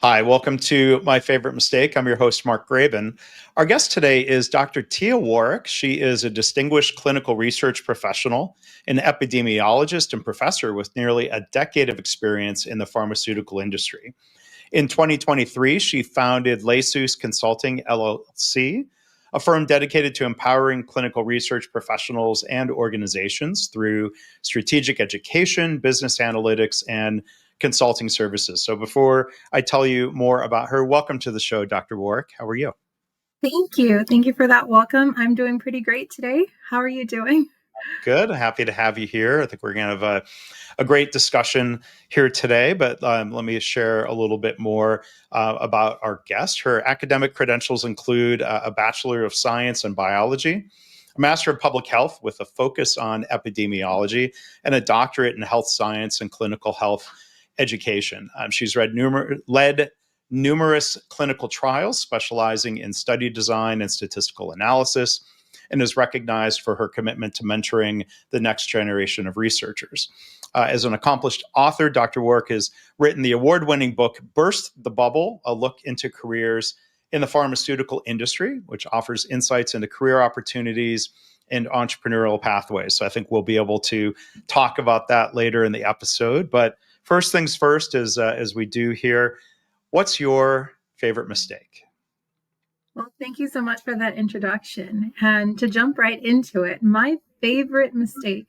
Hi, welcome to My Favorite Mistake. I'm your host, Mark Graben. Our guest today is Dr. Tia Warrick. She is a distinguished clinical research professional, an epidemiologist, and professor with nearly a decade of experience in the pharmaceutical industry. In 2023, she founded Lesous Consulting, LLC, a firm dedicated to empowering clinical research professionals and organizations through strategic education, business analytics, and consulting services. So before I tell you more about her, welcome to the show, Dr. Warrick. How are you? Thank you. Thank you for that welcome. I'm doing pretty great today. How are you doing? Good. Happy to have you here. I think we're going to have a great discussion here today, but let me share a little bit more about our guest. Her academic credentials include a Bachelor of Science in Biology, a Master of Public Health with a focus on epidemiology, and a doctorate in health science and clinical health education. She's led numerous clinical trials, specializing in study design and statistical analysis, and is recognized for her commitment to mentoring the next generation of researchers. As an accomplished author, Dr. Warrick has written the award-winning book, Burst the Bubble, A Look into Careers in the Pharmaceutical Industry, which offers insights into career opportunities and entrepreneurial pathways. So I think we'll be able to talk about that later in the episode. But first things first, as we do here, what's your favorite mistake? Well, thank you so much for that introduction. And to jump right into it, my favorite mistake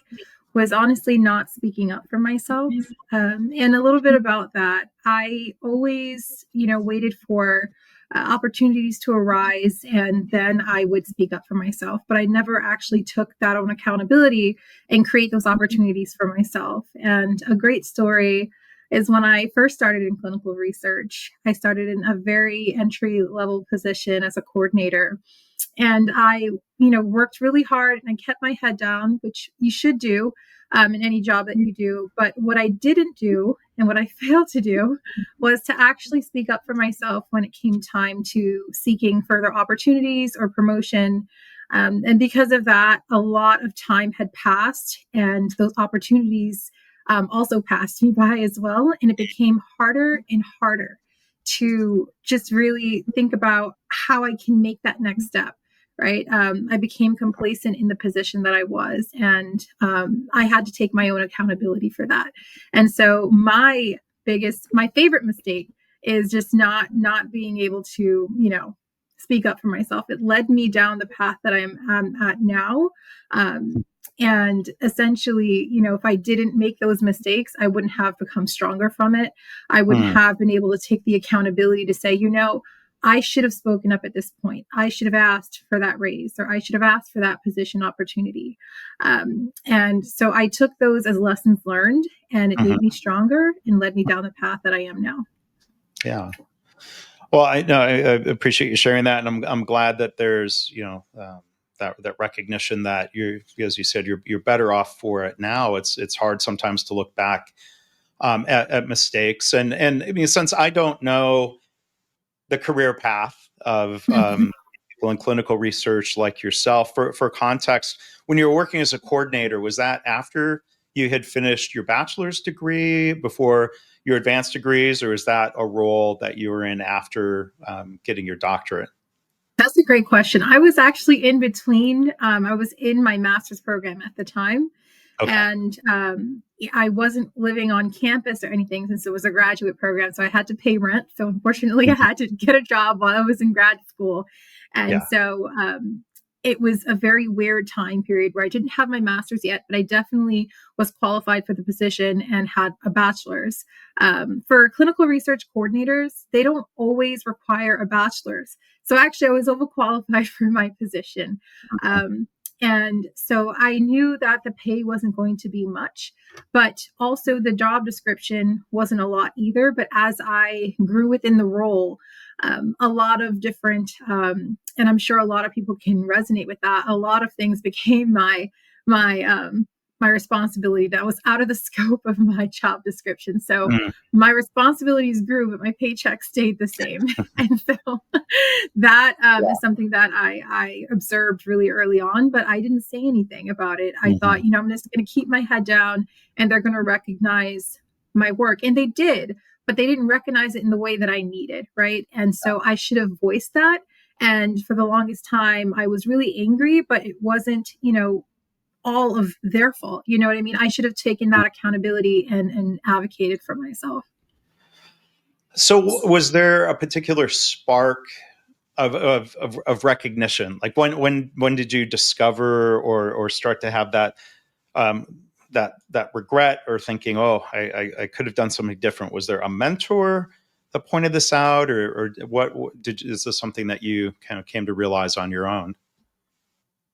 was honestly not speaking up for myself. And a little bit about that, I always, waited for opportunities to arise and then I would speak up for myself. But I never actually took that on accountability and create those opportunities for myself. And a great story is when I first started in clinical research. I started in a very entry level position as a coordinator. And I, worked really hard and I kept my head down, which you should do in any job that you do. But what I didn't do and what I failed to do was to actually speak up for myself when it came time to seeking further opportunities or promotion. And because of that, a lot of time had passed and those opportunities also passed me by as well. And it became harder and harder to just really think about how I can make that next step. Right. I became complacent in the position that I was, and I had to take my own accountability for that. And so my favorite mistake is just not being able to, speak up for myself. It led me down the path that I'm at now. And essentially, if I didn't make those mistakes, I wouldn't have become stronger from it. I wouldn't have been able to take the accountability to say, I should have spoken up at this point. I should have asked for that raise, or I should have asked for that position opportunity. And so I took those as lessons learned, and it made me stronger and led me down the path that I am now. Yeah. Well, I appreciate you sharing that, and I'm glad that there's that recognition that you're, as you said, you're better off for it now. It's hard sometimes to look back at mistakes, and I mean, since I don't know the career path of people in clinical research like yourself, for context, when you were working as a coordinator, was that after you had finished your bachelor's degree, before your advanced degrees, or is that a role that you were in after getting your doctorate? That's a great question. I was actually in between. I was in my master's program at the time. Okay. And I wasn't living on campus or anything since it was a graduate program. So I had to pay rent. So unfortunately, I had to get a job while I was in grad school. And so it was a very weird time period where I didn't have my master's yet, but I definitely was qualified for the position and had a bachelor's. For clinical research coordinators, they don't always require a bachelor's. So actually, I was overqualified for my position. And so I knew that the pay wasn't going to be much, but also the job description wasn't a lot either. But as I grew within the role, a lot of different, and I'm sure a lot of people can resonate with that. A lot of things became my responsibility that was out of the scope of my job description. So my responsibilities grew, but my paycheck stayed the same. And so that is something that I observed really early on, but I didn't say anything about it. I thought, I'm just going to keep my head down and they're going to recognize my work. And they did. but they didn't recognize it in the way that I needed, right? And so I should have voiced that. And for the longest time, I was really angry, but it wasn't, all of their fault. You know what I mean? I should have taken that accountability and advocated for myself. So, was there a particular spark of recognition? Like when did you discover or start to have that um, that regret or thinking, oh, I could have done something different? Was there a mentor that pointed this out, or what did is this something that you kind of came to realize on your own?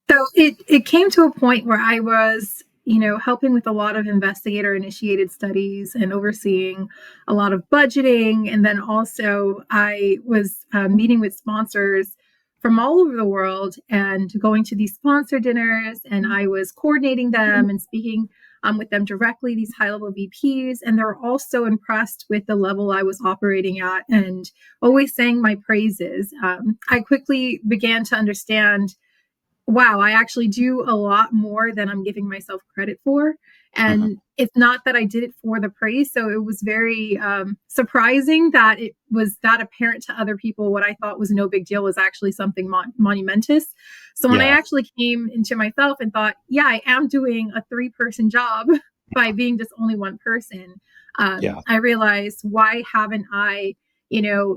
So it came to a point where I was, helping with a lot of investigator initiated studies and overseeing a lot of budgeting. And then also I was meeting with sponsors from all over the world and going to these sponsor dinners. And I was coordinating them and speaking with them directly, these high level VPs. And they're all so impressed with the level I was operating at and always saying my praises. I quickly began to understand, wow, I actually do a lot more than I'm giving myself credit for. Mhm. And it's not that I did it for the praise. So it was very surprising that it was that apparent to other people. What I thought was no big deal was actually something monumentous. So when I Yeah, actually came into myself and thought, yeah, I am doing a 3-person job by being just only one person, yeah, I realized, why haven't I,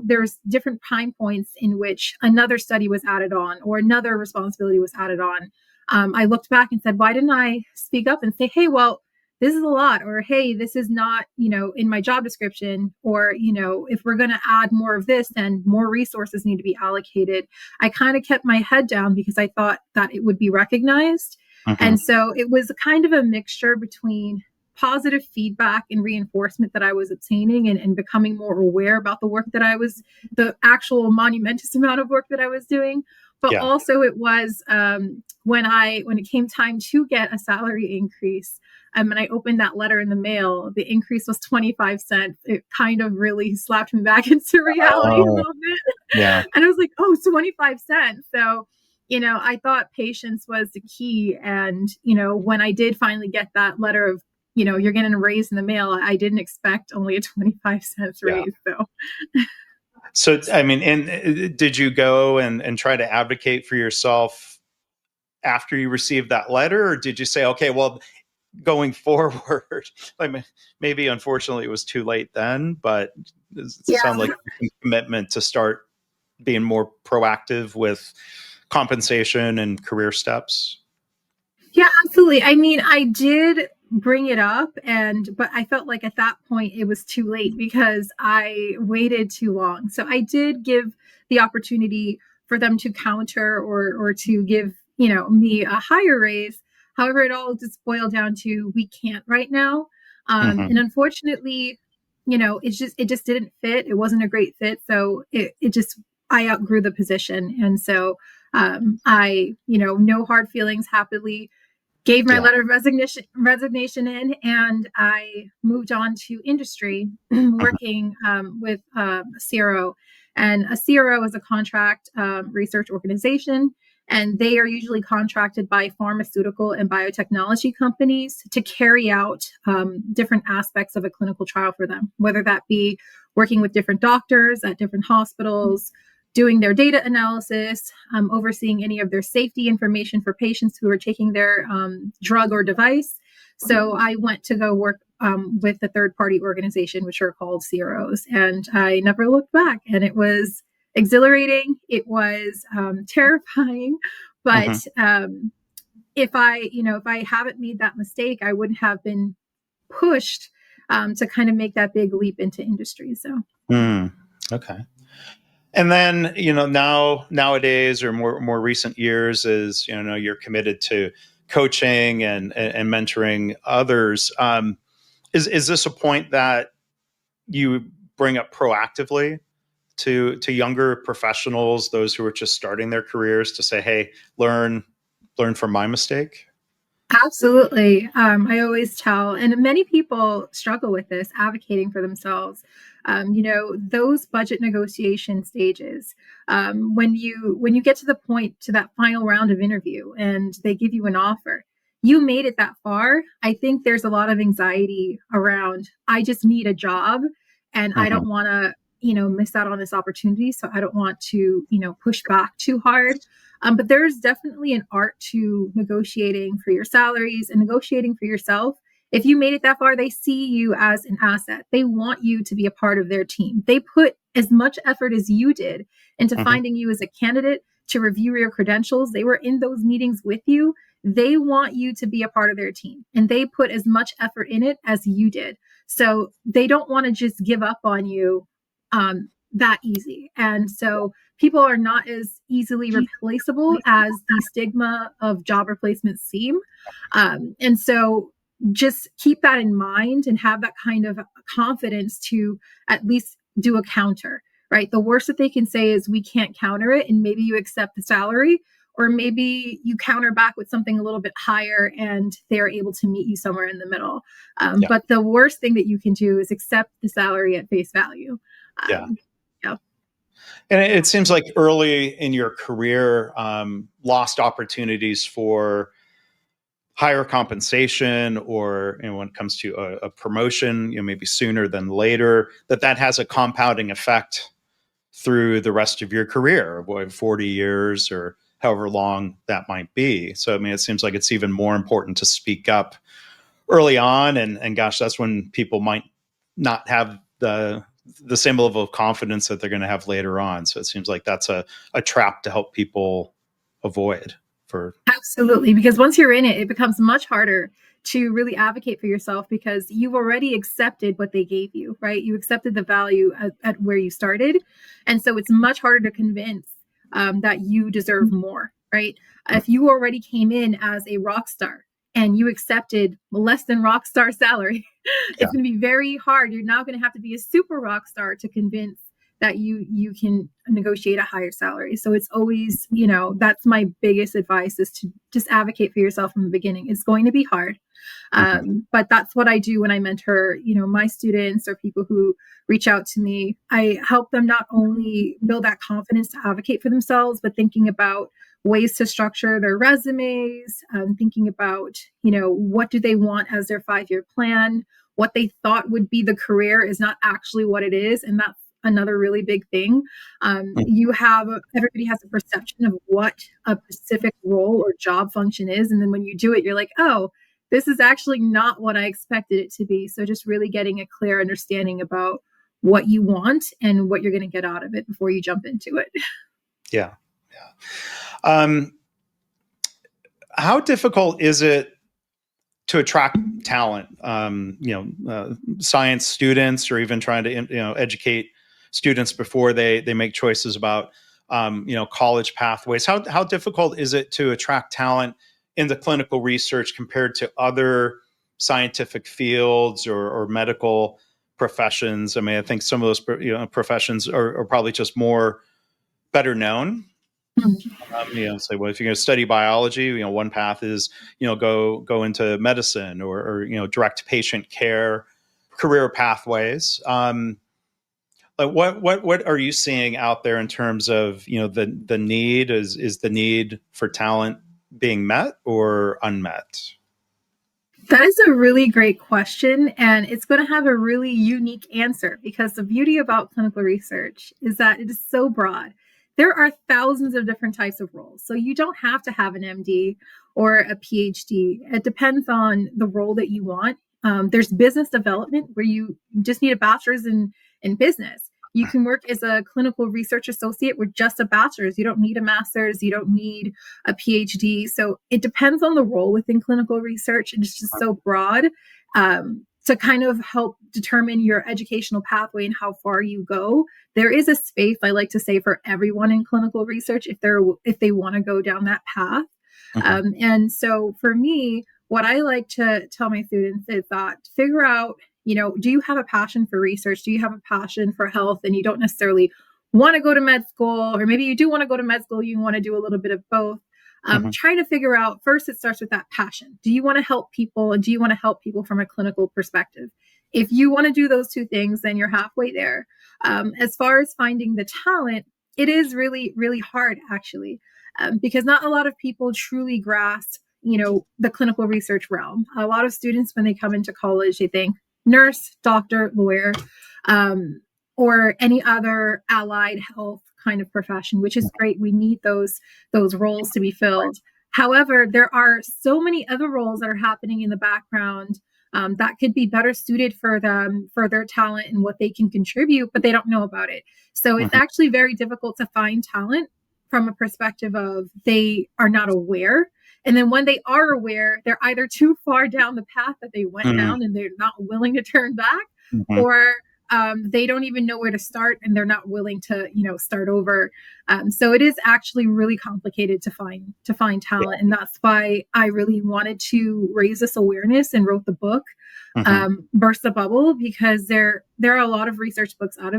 there's different time points in which another study was added on or another responsibility was added on. I looked back and said, why didn't I speak up and say, hey, well, this is a lot, or hey, this is not, in my job description, or, if we're going to add more of this, then more resources need to be allocated. I kind of kept my head down because I thought that it would be recognized. hmm, And so it was kind of a mixture between positive feedback and reinforcement that I was obtaining, and becoming more aware about the actual monumentous amount of work that I was doing. But yeah. also it was when it came time to get a salary increase, and I opened that letter in the mail, the increase was 25 cents. It kind of really slapped me back into reality a Oh, little bit. yeah, And I was like, oh, 25 cents. So, I thought patience was the key. And, when I did finally get that letter of, you're getting a raise in the mail, I didn't expect only a 25 cents yeah. raise. So, So, I mean, and did you go and try to advocate for yourself after you received that letter, or did you say, okay, well, going forward, I mean, maybe unfortunately it was too late then, but it sounds yeah. like a commitment to start being more proactive with compensation and career steps. Yeah, absolutely. I mean, I did bring it up, but I felt like at that point it was too late because I waited too long. So I did give the opportunity for them to counter or to give, me a higher raise. However, it all just boiled down to, we can't right now. Hmm. And unfortunately, it just didn't fit. It wasn't a great fit. So it just I outgrew the position. And so I, no hard feelings, happily gave my Yeah. letter of resignation in, and I moved on to industry, Hmm. working with a CRO. And a CRO is a contract research organization, and they are usually contracted by pharmaceutical and biotechnology companies to carry out different aspects of a clinical trial for them, whether that be working with different doctors at different hospitals, doing their data analysis, overseeing any of their safety information for patients who are taking their drug or device. So I went to go work with a third party organization, which are called CROs, and I never looked back. And it was exhilarating. It was terrifying, but Hmm. if I haven't made that mistake, I wouldn't have been pushed to kind of make that big leap into industry. So. Mm. Okay. And then, nowadays or more recent years, is you're committed to coaching and mentoring others. Is this a point that you bring up proactively to younger professionals, those who are just starting their careers, to say, hey, learn from my mistake? Absolutely. I always tell, and many people struggle with this, advocating for themselves. Those budget negotiation stages, when you get to the point to that final round of interview and they give you an offer, you made it that far. I think there's a lot of anxiety around, I just need a job. and I Mm-hmm. don't want to, miss out on this opportunity. So I don't want to, push back too hard. But there's definitely an art to negotiating for your salaries and negotiating for yourself. If you made it that far, they see you as an asset. They want you to be a part of their team. They put as much effort as you did into Mm-hmm. finding you as a candidate to review your credentials. They were in those meetings with you. They want you to be a part of their team, and they put as much effort in it as you did. So they don't want to just give up on you that easy. And so people are not as easily replaceable as the stigma of job replacements seem. And so just keep that in mind and have that kind of confidence to at least do a counter, right? The worst that they can say is we can't counter it, and maybe you accept the salary, or maybe you counter back with something a little bit higher and they're able to meet you somewhere in the middle. Yeah. But the worst thing that you can do is accept the salary at face value. Yeah. Yeah. And it seems like early in your career, lost opportunities for higher compensation, or when it comes to a promotion, maybe sooner than later, that has a compounding effect through the rest of your career, 40 years or however long that might be. So, I mean, it seems like it's even more important to speak up early on. And gosh, that's when people might not have the same level of confidence that they're going to have later on. So it seems like that's a trap to help people avoid for. Absolutely, because once you're in it, it becomes much harder to really advocate for yourself because you've already accepted what they gave you, right? You accepted the value at where you started. And so it's much harder to convince that you deserve more, right? If you already came in as a rock star and you accepted less than rock star salary, Yeah. it's going to be very hard. You're now going to have to be a super rock star to convince that you can negotiate a higher salary. So it's always, that's my biggest advice, is to just advocate for yourself from the beginning. It's going to be hard. Mm-hmm. But that's what I do when I mentor, my students or people who reach out to me. I help them not only build that confidence to advocate for themselves, but thinking about ways to structure their resumes, thinking about, what do they want as their 5-year plan? What they thought would be the career is not actually what it is. And that's another really big thing. Everybody has a perception of what a specific role or job function is. And then when you do it, you're like, oh, this is actually not what I expected it to be. So just really getting a clear understanding about what you want and what you're going to get out of it before you jump into it. Yeah. How difficult is it to attract talent? Science students, or even trying to educate students before they make choices about college pathways. How difficult is it to attract talent into clinical research compared to other scientific fields or medical professions? I mean, I think some of those professions are probably just more better known. Say, well, if you're going to study biology, one path is, go into medicine or direct patient care, career pathways. Like what are you seeing out there in terms of, the need? Is the need for talent being met or unmet? That is a really great question, and it's going to have a really unique answer because the beauty about clinical research is that it is so broad. There are thousands of different types of roles. So you don't have to have an MD or a PhD. It depends on the role that you want. There's business development where you just need a bachelor's in business. You can work as a clinical research associate with just a bachelor's. You don't need a master's. You don't need a PhD. So it depends on the role within clinical research. And it's just so broad to kind of help determine your educational pathway and how far you go. There is a space, I like to say, for everyone in clinical research if they want to go down that path. Mm-hmm. And so for me, what I like to tell my students is that figure out, do you have a passion for research? Do you have a passion for health? And you don't necessarily want to go to med school, or maybe you do want to go to med school, you want to do a little bit of both. Mm-hmm. Trying to figure out, first, it starts with that passion. Do you want to help people? And do you want to help people from a clinical perspective? If you want to do those two things, then you're halfway there. As far as finding the talent, it is really, really hard, actually, because not a lot of people truly grasp, the clinical research realm. A lot of students, when they come into college, they think nurse, doctor, lawyer. or any other allied health kind of profession, which is great. We need those roles to be filled. However, there are so many other roles that are happening in the background that could be better suited for them, for their talent and what they can contribute, but they don't know about it. So it's actually very difficult to find talent from a perspective of they are not aware. And then when they are aware, they're either too far down the path that they went down and they're not willing to turn back, or they don't even know where to start and they're not willing to, start over. So it is actually really complicated to find talent. And that's why I really wanted to raise this awareness and wrote the book, Burst the Bubble, because there are a lot of research books out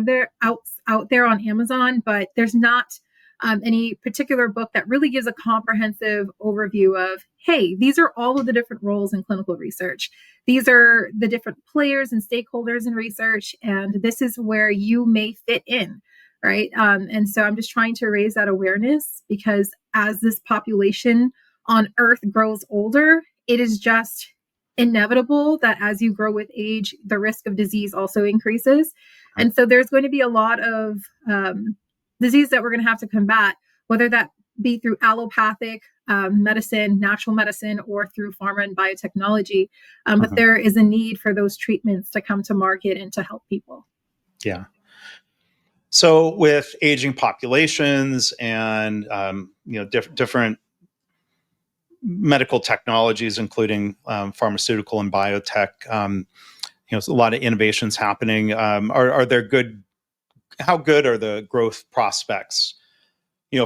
there on Amazon, but there's not any particular book that really gives a comprehensive overview of, hey, these are all of the different roles in clinical research. These are the different players and stakeholders in research, and this is where you may fit in, right? And so I'm just trying to raise that awareness, because as this population on Earth grows older, it is just inevitable that as you grow with age, the risk of disease also increases. And so there's going to be a lot of disease that we're going to have to combat, whether that be through allopathic medicine, natural medicine, or through pharma and biotechnology. But there is a need for those treatments to come to market and to help people. Yeah. So with aging populations and different medical technologies, including pharmaceutical and biotech, a lot of innovations happening. Are there good? How good are the growth prospects,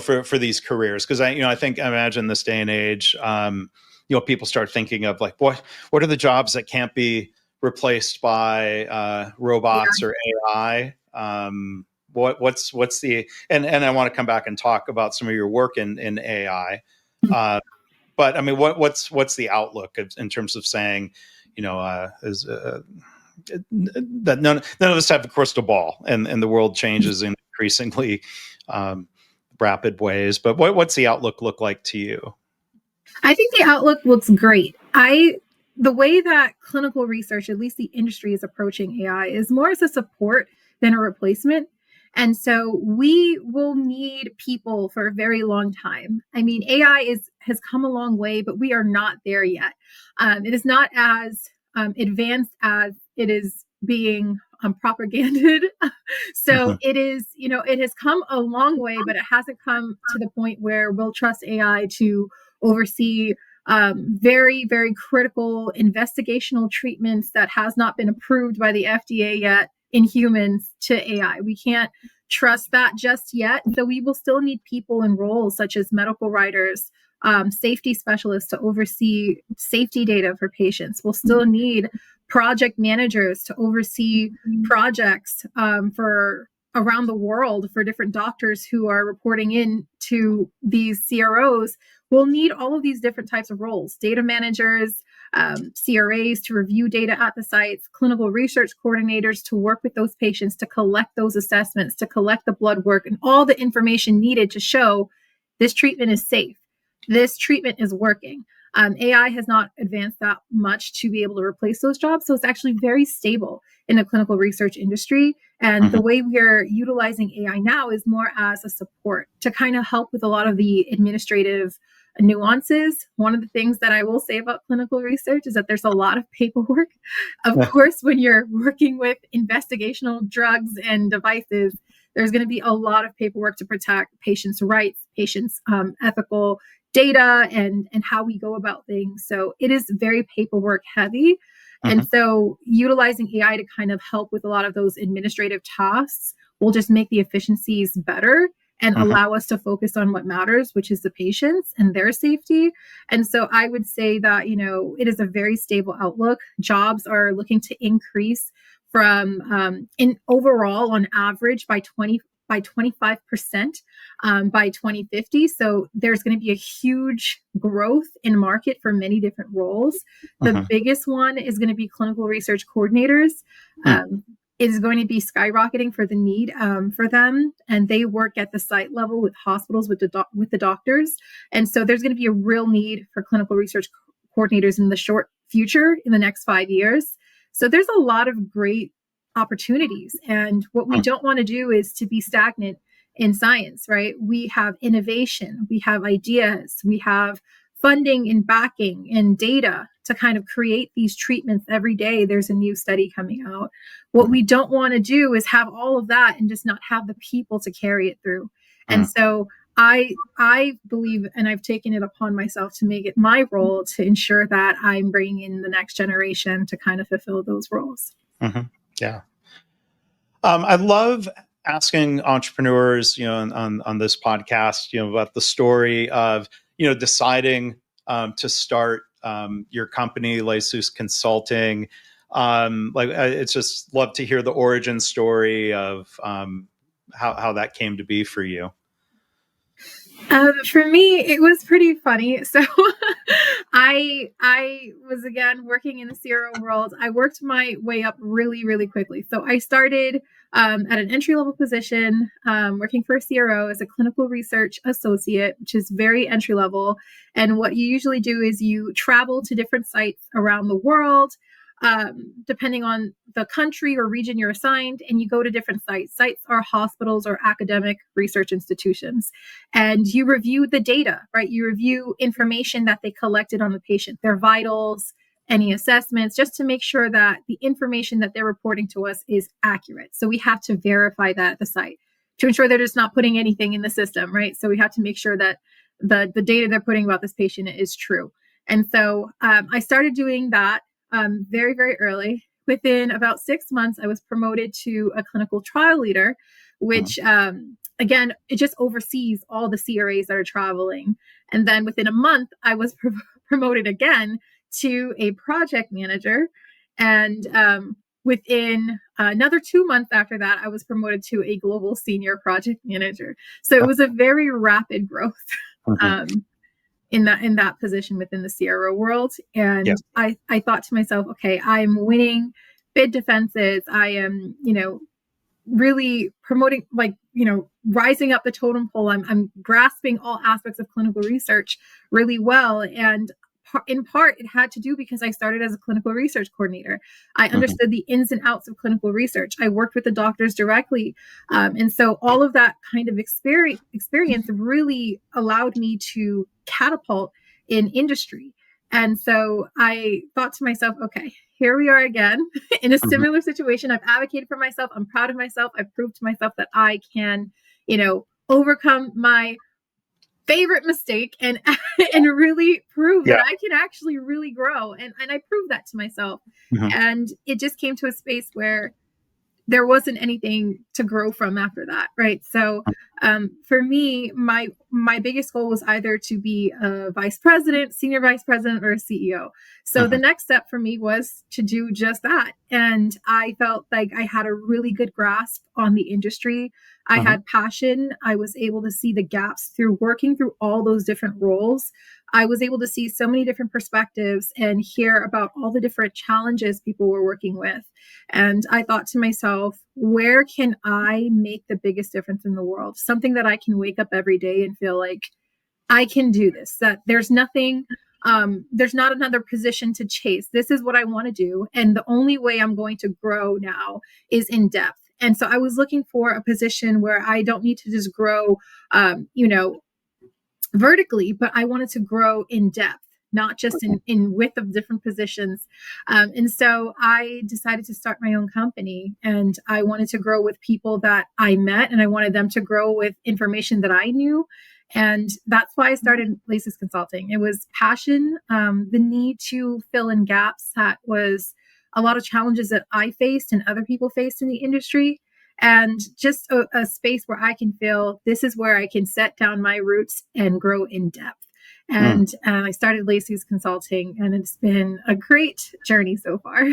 for these careers? Because I imagine this day and age, people start thinking of like, what are the jobs that can't be replaced by robots or AI? What's the and I want to come back and talk about some of your work in AI. But I mean, what's the outlook in terms of saying, that none of us have a crystal ball, and the world changes in increasingly rapid ways. But what's the outlook look like to you? I think the outlook looks great. The way that clinical research, at least the industry, is approaching AI is more as a support than a replacement. And so we will need people for a very long time. I mean, AI has come a long way, but we are not there yet. It is not as advanced as it is being propaganded. So it is, it has come a long way, but it hasn't come to the point where we'll trust AI to oversee very, very critical investigational treatments that has not been approved by the FDA yet in humans to AI. We can't trust that just yet. So we will still need people in roles such as medical writers, safety specialists to oversee safety data for patients. We'll still need project managers to oversee projects for around the world for different doctors who are reporting in to these CROs. We'll need all of these different types of roles: data managers, CRAs to review data at the sites, clinical research coordinators to work with those patients, to collect those assessments, to collect the blood work and all the information needed to show this treatment is safe, this treatment is working. AI has not advanced that much to be able to replace those jobs. So it's actually very stable in the clinical research industry. And the way we're utilizing AI now is more as a support to kind of help with a lot of the administrative nuances. One of the things that I will say about clinical research is that there's a lot of paperwork. Of course, when you're working with investigational drugs and devices, there's going to be a lot of paperwork to protect patients' rights, patients' ethical data, and how we go about things. So it is very paperwork heavy. And so utilizing AI to kind of help with a lot of those administrative tasks will just make the efficiencies better and allow us to focus on what matters, which is the patients and their safety. And so I would say that, it is a very stable outlook. Jobs are looking to increase from in overall on average by 25% by 2050. So there's going to be a huge growth in market for many different roles. The biggest one is going to be clinical research coordinators. It is going to be skyrocketing for the need for them, and they work at the site level with hospitals, with the doctors. And so there's going to be a real need for clinical research coordinators in the short future, in the next 5 years. So there's a lot of great opportunities. And what we Mm, don't want to do is to be stagnant in science, right? We have innovation, we have ideas, we have funding and backing and data to kind of create these treatments every day. There's a new study coming out. What mm, we don't want to do is have all of that and just not have the people to carry it through. And mm, so I believe, and I've taken it upon myself to make it my role to ensure that I'm bringing in the next generation to kind of fulfill those roles. mhm. Yeah. I love asking entrepreneurs, on this podcast, about the story of, deciding to start your company, Lesous Consulting. It's just love to hear the origin story of how that came to be for you. For me, it was pretty funny. So, I was again working in the CRO world. I worked my way up really, really quickly. So I started at an entry level position, working for a CRO as a clinical research associate, which is very entry level. And what you usually do is you travel to different sites around the world, depending on the country or region you're assigned, and you go to different sites. Sites are hospitals or academic research institutions, and you review the data, right? You review information that they collected on the patient, their vitals, any assessments, just to make sure that the information that they're reporting to us is accurate. So we have to verify that at the site to ensure they're just not putting anything in the system, right? So we have to make sure that the data they're putting about this patient is true. And so I started doing that very, very early. Within about 6 months, I was promoted to a clinical trial leader, Mhm. which again, it just oversees all the CRAs that are traveling. And then within a month, I was promoted again to a project manager. And within another 2 months after that, I was promoted to a global senior project manager. So it Oh, was a very rapid growth. mhm. Um, in that position within the CRO world. Yeah. And I thought to myself, okay, I'm winning bid defenses. I am, really promoting, like, rising up the totem pole. I'm grasping all aspects of clinical research really well. And in part, it had to do because I started as a clinical research coordinator. I Mhm. understood the ins and outs of clinical research. I worked with the doctors directly. And so all of that kind of experience really allowed me to catapult in industry. And so I thought to myself, okay, here we are again in a Mhm. similar situation. I've advocated for myself. I'm proud of myself. I've proved to myself that I can, overcome my favorite mistake and and really prove Yeah. that I can actually really grow. And I proved that to myself. Mhm. And it just came to a space where there wasn't anything to grow from after that, right? So for me, my biggest goal was either to be a vice president, senior vice president, or a CEO. So the Mhm. next step for me was to do just that. And I felt like I had a really good grasp on the industry. I Mhm. had passion. I was able to see the gaps through working through all those different roles. I was able to see so many different perspectives and hear about all the different challenges people were working with. And I thought to myself, where can I make the biggest difference in the world? Something that I can wake up every day and feel like I can do this, that there's nothing, there's not another position to chase. This is what I want to do. And the only way I'm going to grow now is in depth. And so I was looking for a position where I don't need to just grow, vertically, but I wanted to grow in depth, not just in width of different positions. And so I decided to start my own company, and I wanted to grow with people that I met, and I wanted them to grow with information that I knew. And that's why I started Lesous Consulting. It was passion, the need to fill in gaps that was a lot of challenges that I faced and other people faced in the industry, and just a space where I can feel this is where I can set down my roots and grow in depth. Mm. And I started Lesous Consulting, and it's been a great journey so far.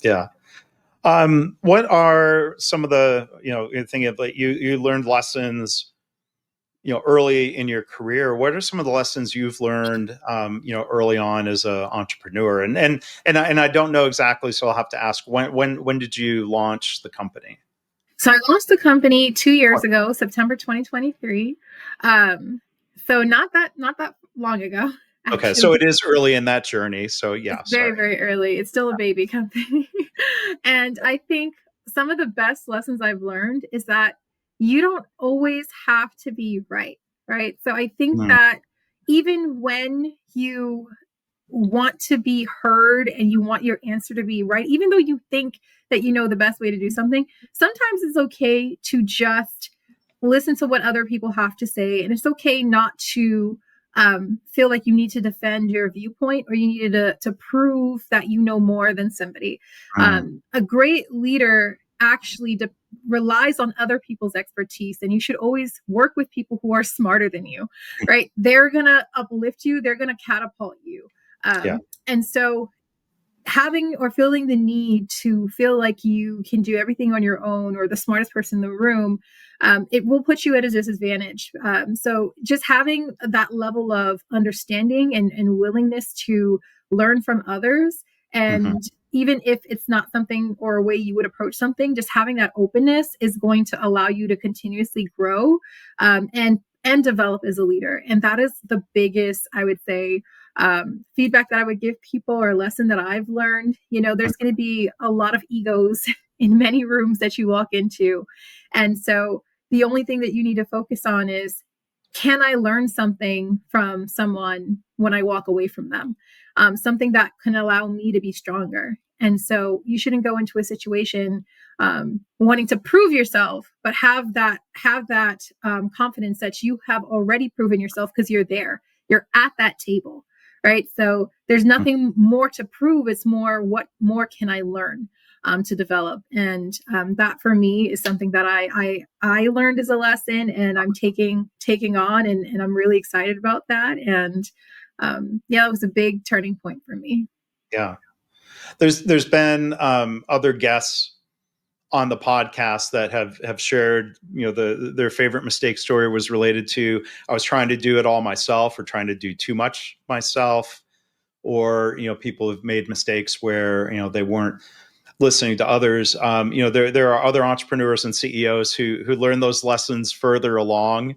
Yeah. What are some of the, thinking of, like, you learned lessons, early in your career? What are some of the lessons you've learned, early on as an entrepreneur? And I don't know exactly, so I'll have to ask, when did you launch the company? So I launched the company 2 years ago, September 2023. So not that long ago, Okay, so actually. it is early in that journey. So It's yeah, very, sorry. very early. It's still a baby company. And I think some of the best lessons I've learned is that you don't always have to be right. Right. So I think Mm, that even when you want to be heard and you want your answer to be right, even though you think that you know the best way to do something, sometimes it's okay to just listen to what other people have to say. And it's okay not to feel like you need to defend your viewpoint or you needed to prove that you know more than somebody. mm, A great leader actually relies on other people's expertise, and you should always work with people who are smarter than you, right? They're going to uplift you, they're going to catapult you. yeah. And so having or feeling the need to feel like you can do everything on your own or the smartest person in the room, it will put you at a disadvantage. So just having that level of understanding and willingness to learn from others, Hmm. and even if it's not something or a way you would approach something, just having that openness is going to allow you to continuously grow, and develop as a leader. And that is the biggest, I would say, feedback that I would give people or a lesson that I've learned. There's going to be a lot of egos in many rooms that you walk into. And so the only thing that you need to focus on is, can I learn something from someone when I walk away from them? Something that can allow me to be stronger. And so you shouldn't go into a situation wanting to prove yourself, but have that confidence that you have already proven yourself because you're there. You're at that table, right? So there's nothing more to prove. It's more, what more can I learn to develop? And that for me is something that I learned as a lesson, and I'm taking on, and I'm really excited about that. And yeah, it was a big turning point for me. Yeah. There's been other guests on the podcast that have shared, their favorite mistake story was related to, I was trying to do it all myself or trying to do too much myself, or people have made mistakes where they weren't listening to others. There are other entrepreneurs and CEOs who learn those lessons further along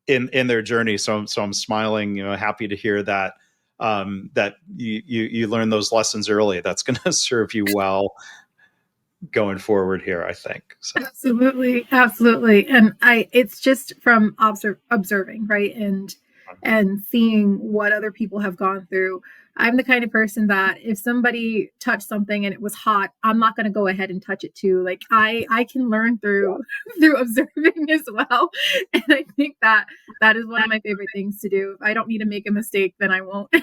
in their journey. So I'm smiling, happy to hear that that you learn those lessons early. That's going to serve you well going forward here, I think. So. Absolutely, absolutely. And it's just from observing, right? And seeing what other people have gone through. I'm the kind of person that if somebody touched something and it was hot, I'm not going to go ahead and touch it too. Like I can learn through through observing as well. And I think that that is one of my favorite things to do. If I don't need to make a mistake, then I won't.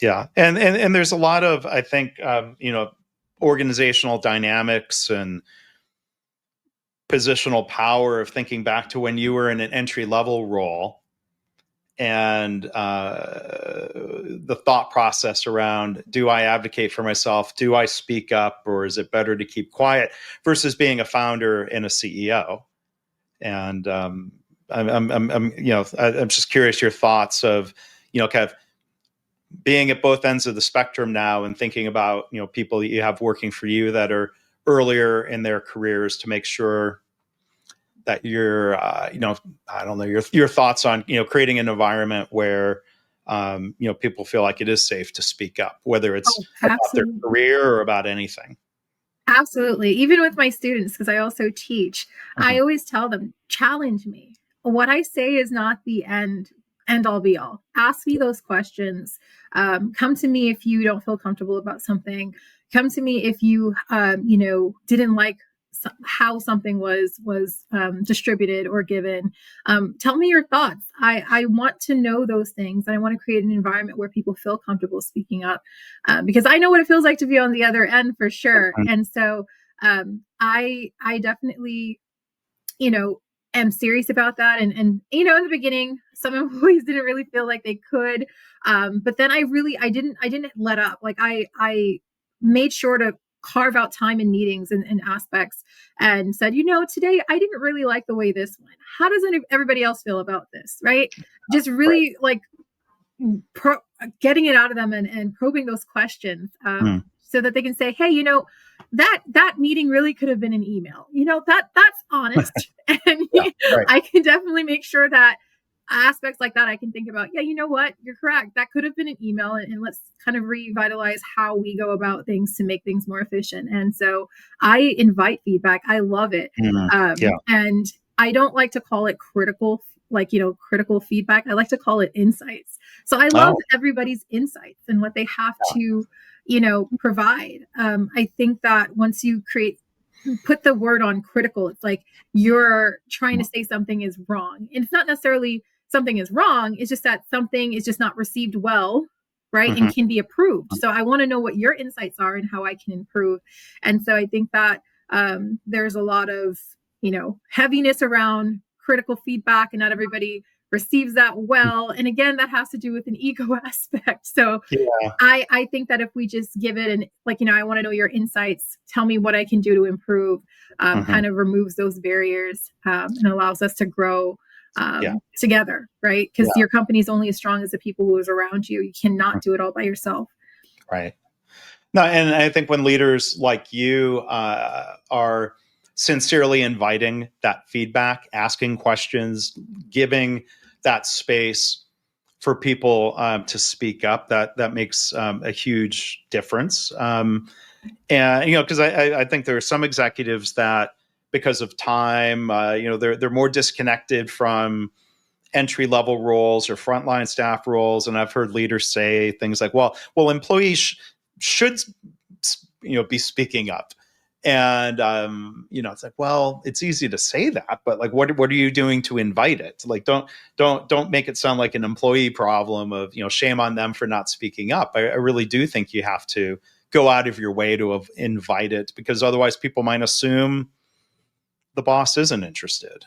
Yeah, and there's a lot of, I think, organizational dynamics and positional power of thinking back to when you were in an entry level role, and the thought process around, do I advocate for myself, do I speak up, or is it better to keep quiet, versus being a founder and a CEO. And I'm just curious your thoughts of, kind of being at both ends of the spectrum now and thinking about, people that you have working for you that are earlier in their careers, to make sure that you're, I don't know, your thoughts on, creating an environment where, people feel like it is safe to speak up, whether it's Oh, about their absolutely. career or about anything. Absolutely. Even with my students, because I also teach, I Mhm. always tell them, challenge me. What I say is not the end all be all. Ask me those questions. Come to me if you don't feel comfortable about something. Come to me if you didn't like how something was distributed or given. Tell me your thoughts. I want to know those things, and I want to create an environment where people feel comfortable speaking up, because I know what it feels like to be on the other end for sure. And so I definitely, you know, am serious about that. And in the beginning, some employees didn't really feel like they could, but then I didn't let up. Like I made sure to carve out time in meetings and aspects, and said, today I didn't really like the way this went. How does everybody else feel about this? Right? Just Right. really like getting it out of them, and probing those questions, Mm. so that they can say, hey, that meeting really could have been an email. That's honest. And Yeah. Right. I can definitely make sure that aspects like that, I can think about, yeah, you know what? You're correct. That could have been an email, and let's kind of revitalize how we go about things to make things more efficient. And so I invite feedback. I love it. Mm, yeah. And I don't like to call it critical, like, critical feedback. I like to call it insights. So I love Oh, everybody's insights and what they have yeah. to, provide. I think that once you put the word on critical, it's like you're trying to say something is wrong. And it's not necessarily something is wrong. It's just that something is just not received well, right? And Mhm. can be approved. So I want to know what your insights are and how I can improve. And so I think that there's a lot of, heaviness around critical feedback, and not everybody receives that well. And again, that has to do with an ego aspect. So Yeah. I think that if we just give it, and like, I want to know your insights, tell me what I can do to improve, Mhm. kind of removes those barriers, and allows us to grow Yeah. together, right? Because Yeah. your company is only as strong as the people who is around you. You cannot do it all by yourself. Right. No, and I think when leaders like you are sincerely inviting that feedback, asking questions, giving that space for people to speak up, that makes a huge difference. And because I think there are some executives that, because of time, they're more disconnected from entry level roles or frontline staff roles, and I've heard leaders say things like, "Well, employees should be speaking up." And it's like, well, it's easy to say that, but like, what are you doing to invite it? Like, don't make it sound like an employee problem of shame on them for not speaking up. I really do think you have to go out of your way to invite it, because otherwise people might assume the boss isn't interested.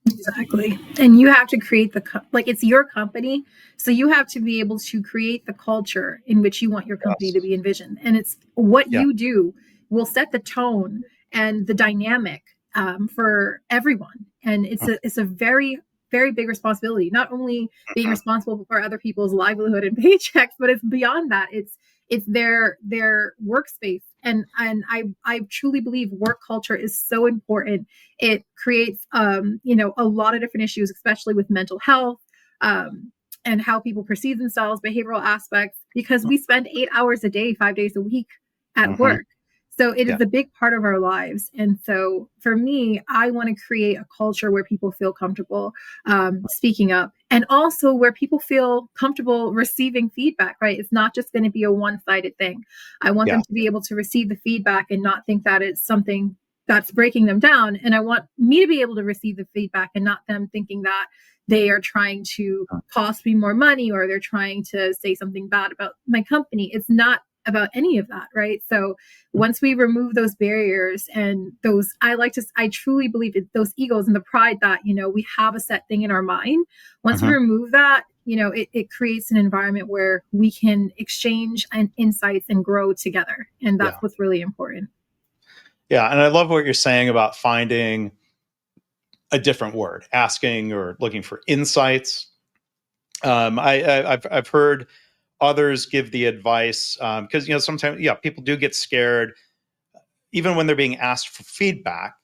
Exactly. And you have to create like, it's your company. So you have to be able to create the culture in which you want your company to Yes. be envisioned. And it's what Yeah. you do will set the tone and the dynamic, for everyone. And it's a very, very big responsibility, not only being Mhm. responsible for other people's livelihood and paychecks, but it's beyond that. It's their workspace. And I truly believe work culture is so important. It creates, a lot of different issues, especially with mental health, and how people perceive themselves, behavioral aspects, because we spend 8 hours a day, 5 days a week at Mhm. work. So it Yeah. is a big part of our lives. And so for me, I want to create a culture where people feel comfortable, speaking up, and also where people feel comfortable receiving feedback, right? It's not just going to be a one-sided thing. I want Yeah. them to be able to receive the feedback and not think that it's something that's breaking them down. And I want me to be able to receive the feedback and not them thinking that they are trying to cost me more money, or they're trying to say something bad about my company. It's not about any of that, right? So once we remove those barriers and those, I truly believe it, those egos and the pride that, we have a set thing in our mind. Once we Mhm. remove that, it creates an environment where we can exchange and insights and grow together. And that's Yeah. what's really important. Yeah. And I love what you're saying about finding a different word, asking or looking for insights. I've heard others give the advice, because sometimes, yeah, people do get scared even when they're being asked for feedback.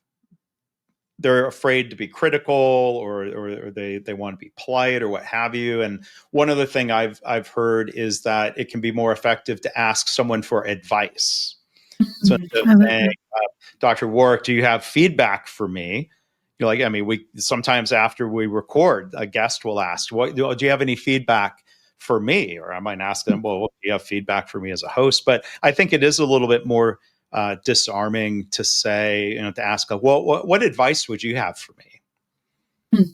They're afraid to be critical, or they want to be polite or what have you. And one other thing I've heard is that it can be more effective to ask someone for advice. So instead of I love saying, that. Dr. Warrick, do you have feedback for me? You're like, I mean, we sometimes after we record, a guest will ask, "What do you have any feedback for me?" Or I might ask them, "Well, what do you have feedback for me as a host?" But I think it is a little bit more disarming to say, to ask, like, "Well, what advice would you have for me?"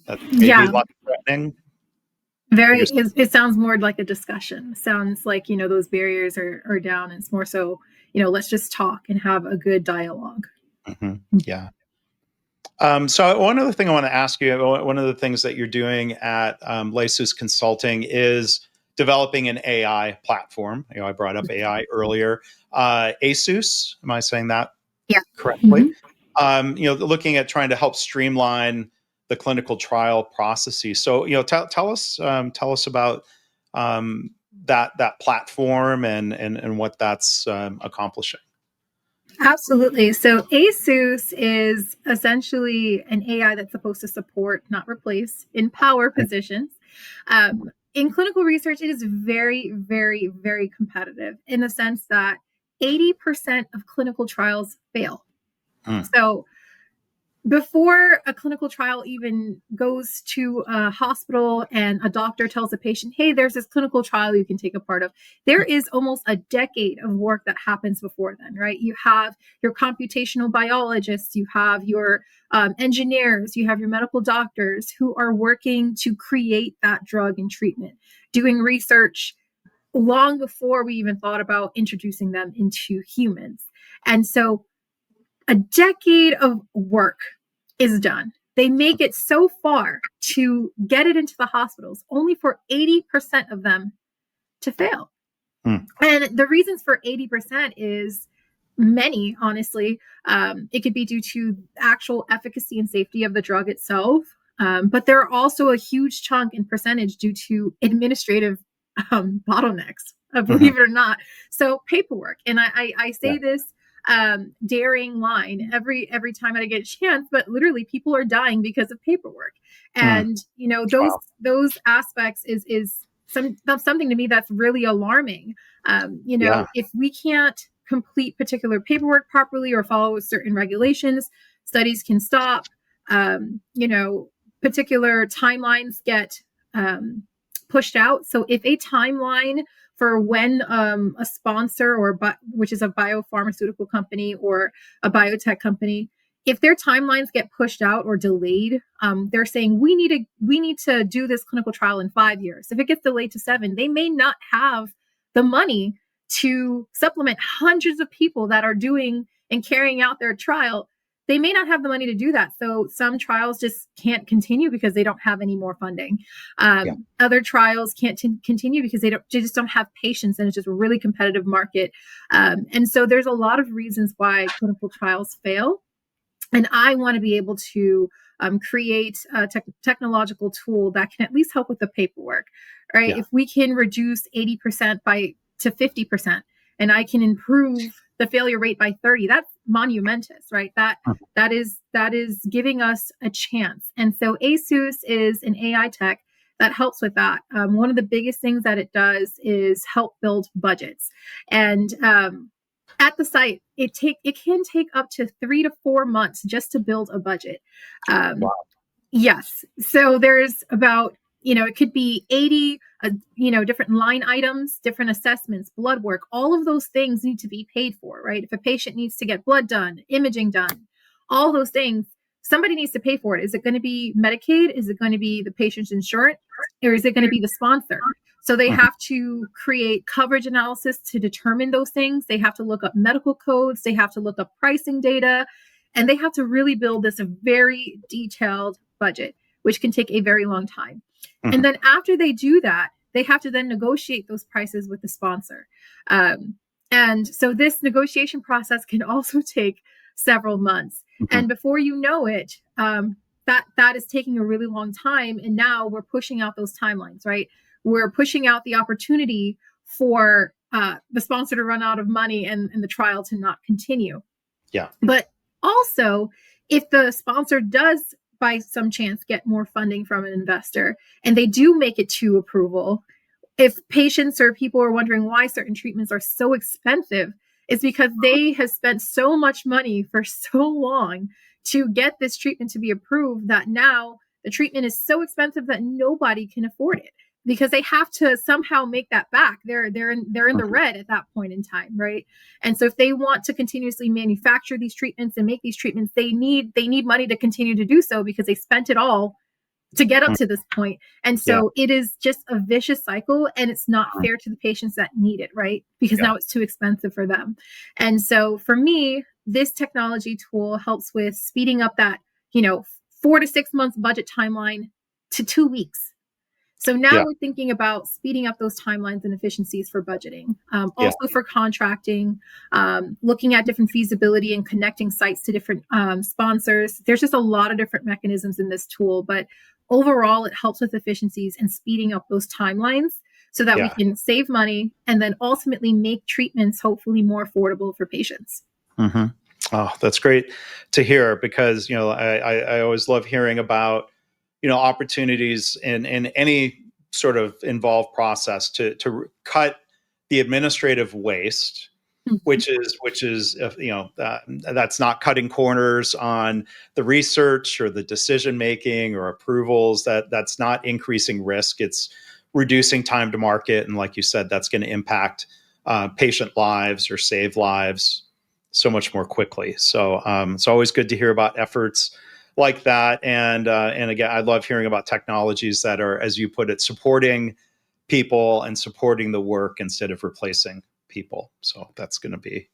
That's maybe Yeah, less threatening. I very. guess. It sounds more like a discussion. Sounds like, those barriers are down. It's more so, let's just talk and have a good dialogue. Mhm. Yeah. So one other thing I want to ask you, one of the things that you're doing at Lesous Consulting is developing an AI platform. I brought up AI earlier. Asus, am I saying that Yeah. correctly? Mhm. Looking at trying to help streamline the clinical trial processes. So, tell us about that platform and what that's accomplishing. Absolutely. So ASUS is essentially an AI that's supposed to support, not replace, empower physicians. In clinical research, it is very, very, very competitive in the sense that 80% of clinical trials fail. Mm. So before a clinical trial even goes to a hospital and a doctor tells a patient, hey, there's this clinical trial you can take a part of, there is almost a decade of work that happens before then, right? You have your computational biologists, you have your engineers, you have your medical doctors who are working to create that drug and treatment, doing research long before we even thought about introducing them into humans. And so a decade of work is done. They make it so far to get it into the hospitals, only for 80% of them to fail. Mm. And the reasons for 80% is many, honestly. It could be due to actual efficacy and safety of the drug itself. But there are also a huge chunk and percentage due to administrative bottlenecks, Mm-hmm. believe it or not. So paperwork, and I Yeah. say this daring line every time I get a chance, but literally people are dying because of paperwork, Mm. and those Wow. aspects is something to me that's really alarming. Yeah. If we can't complete particular paperwork properly or follow certain regulations, studies can stop. Particular timelines get pushed out. So if a timeline for when a sponsor which is a biopharmaceutical company or a biotech company, if their timelines get pushed out or delayed, they're saying we need to do this clinical trial in 5 years. If it gets delayed to 7, they may not have the money to supplement hundreds of people that are doing and carrying out their trial. They may not have the money to do that. So some trials just can't continue because they don't have any more funding. Yeah. Other trials can't continue because they just don't have patients, and it's just a really competitive market. And so there's a lot of reasons why clinical trials fail. And I want to be able to create a technological tool that can at least help with the paperwork, right? Yeah. If we can reduce 80% to 50%, and I can improve the failure rate by 30, that's monumentous, right? Mm. That is giving us a chance. And so ASUS is an AI tech that helps with that. One of the biggest things that it does is help build budgets. And at the site, it can take up to 3 to 4 months just to build a budget. Um, Wow. yes, so there's about it could be 80 different line items, different assessments, blood work. All of those things need to be paid for, right? If a patient needs to get blood done, imaging done, all those things, somebody needs to pay for it. Is it going to be Medicaid? Is it going to be the patient's insurance? Or is it going to be the sponsor? So they Mhm. have to create coverage analysis to determine those things. They have to look up medical codes. They have to look up pricing data. And they have to really build this very detailed budget, which can take a very long time. And Mhm. then after they do that, they have to then negotiate those prices with the sponsor. Um, and so this negotiation process can also take several months. Mhm. And before you know it, that is taking a really long time. And now we're pushing out those timelines, right? We're pushing out the opportunity for the sponsor to run out of money and the trial to not continue. Yeah. But also, if the sponsor does by some chance get more funding from an investor and they do make it to approval, if patients or people are wondering why certain treatments are so expensive, it's because they have spent so much money for so long to get this treatment to be approved that now the treatment is so expensive that nobody can afford it because they have to somehow make that back. They're in the Mhm. red at that point in time, right? And so if they want to continuously manufacture these treatments and make these treatments, they need money to continue to do so because they spent it all to get up Mhm. to this point. And Yeah. so it is just a vicious cycle, and it's not Mhm. fair to the patients that need it, right? Because Yeah. now it's too expensive for them. And so for me, this technology tool helps with speeding up that, 4 to 6 months budget timeline to 2 weeks. So now Yeah. we're thinking about speeding up those timelines and efficiencies for budgeting, Yeah. also for contracting, looking at different feasibility and connecting sites to different sponsors. There's just a lot of different mechanisms in this tool, but overall, it helps with efficiencies and speeding up those timelines so that we Yeah. can save money and then ultimately make treatments hopefully more affordable for patients. Mm-hmm. Oh, that's great to hear because, I always love hearing about, opportunities in any sort of involved process to cut the administrative waste, Mhm. which is that's not cutting corners on the research or the decision making or approvals. That's not increasing risk. It's reducing time to market, and like you said, that's going to impact patient lives or save lives so much more quickly. So it's always good to hear about efforts like that. And again, I love hearing about technologies that are, as you put it, supporting people and supporting the work instead of replacing people. So that's going to be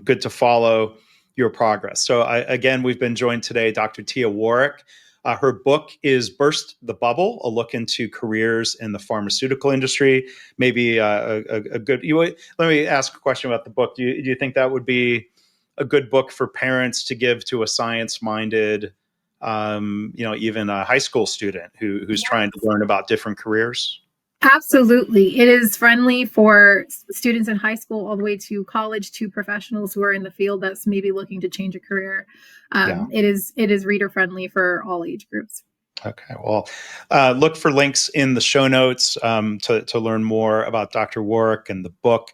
good to follow your progress. So again, we've been joined today, Dr. Tia Warrick. Her book is Burst the Bubble, a look into careers in the pharmaceutical industry. Maybe a good, let me ask a question about the book. Do you think that would be a good book for parents to give to a science-minded, even a high school student who's trying to Yes. learn about different careers? Absolutely. It is friendly for students in high school all the way to college to professionals who are in the field that's maybe looking to change a career. Yeah. It is reader friendly for all age groups. Okay. Well, look for links in the show notes to learn more about Dr. Warrick and the book.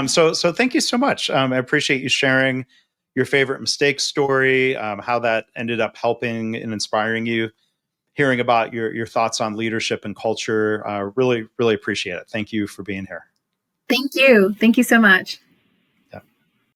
So thank you so much. I appreciate you sharing your favorite mistake story, how that ended up helping and inspiring you, hearing about your thoughts on leadership and culture. Really, really appreciate it. Thank you for being here. Thank you. Thank you so much.